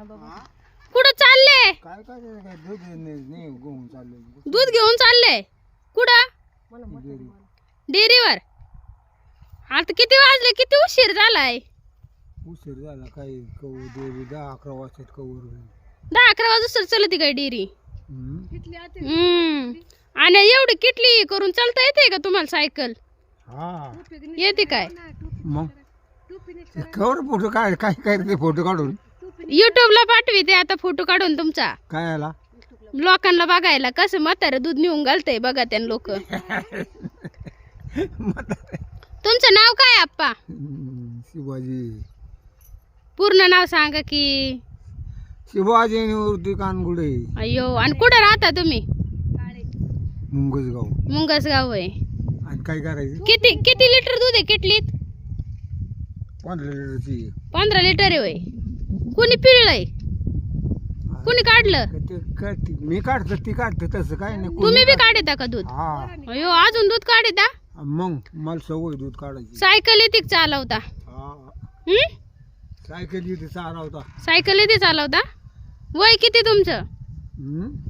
कुठं चालले? काय काय काय दूध नाही घेऊन चालले. दूध घेऊन चालले कुठं? डेअरीवर. आता किती वाजले? किती उशीर झालाय? उशीर झाला काय कवर देवी 10-11 वाजतात कवर 10-11 वाजता चलती काय डेअरी? आणि एवढी किटली करून चालता येते का तुम्हाला सायकल? हा येते काय? मग कवर फोटो काय काय काय ते फोटो काढून युट्यूबला पाठविते आता फोटो काढून तुमचा. काय आला लोकांना बघायला कसं म्हातारं दूध नेऊन घालतंय बघा त्यान लोक. तुमचं नाव काय आप्पा? शिवाजी. पूर्ण नाव सांगा की. शिवाजी निवृत्ती कानगुडे. अयो, आणि कुठं राहता तुम्ही? मुंगसगाव. मुंगसगाव आहे. आणि काय करायचं? किती किती लिटर दूध आहे किटलीत? 15 लिटरची. 15 लिटर आहे होय. कुणी पिळलंय? कुणी काढलं? मी काढतो ती काढतो तसं काय नाही. तुम्ही बी काढता का दूध? हा अयो, अजून दूध काढता? मग मला सवय दूध काढायची. सायकल येते चालवता? हा सायकल येते चालवता. सायकल येते चालवता? वय किती तुमचं?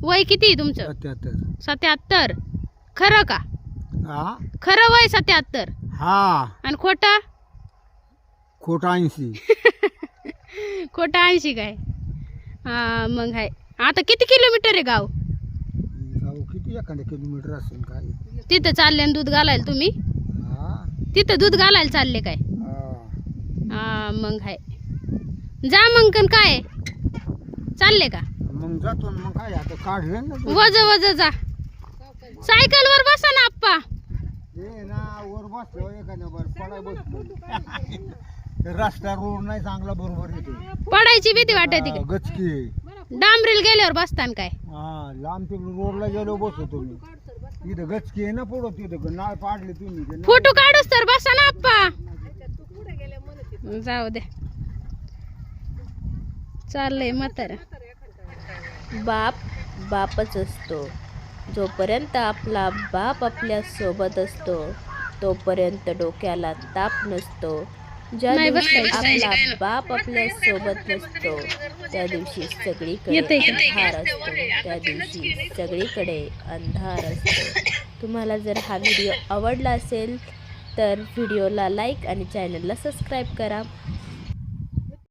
वय किती तुमचं? 77. खरं का? हा खरं वय 77? हा आणि खोटं? खोटं 80. खोटं 80 काय? हा मग हाय. आता किती किलोमीटर आहे गाव? गाव किती एखाद्या किलोमीटर असेल काय. तिथं चालले आणि दूध घालायला तुम्ही? हा तिथं दूध घालायला चालले काय? हा मग हाय. जा मग कन काय चालले का? मग जातो मग काय आता काढलं ना वज वज जा. सायकल वर बसा ना आप्पा. हे ना वर बसलो एखाद्या बर पडाय बसलो. रस्ता रोड नाही चांगला बरोबर येतो. पडायची भीती वाटते का? गचकी डांबरील गेल्यावर बसतान काय? हा लांब तिकडे रोडला गेलो बसतो मी. इथं गचकी आहे ना पुढं तिथं नाळ पाडले तुम्ही. फोटो काढूस तर बसा ना आप्पा. जाऊ दे. चाललंय म्हातारा. बाप बापच असतो. जोपर्यंत आपला बाप आपल्या सोबत असतो तोपर्यंत डोक्याला ताप नसतो. ज्या दिवशी आपला बाप आपल्या सोबत नसतो त्या दिवशी सगळीकडे अंधार असतो. त्या दिवशी सगळीकडे अंधार असतो. तुम्हाला जर हा व्हिडिओ आवडला असेल तर व्हिडिओला लाईक आणि चॅनलला सबस्क्राईब करा.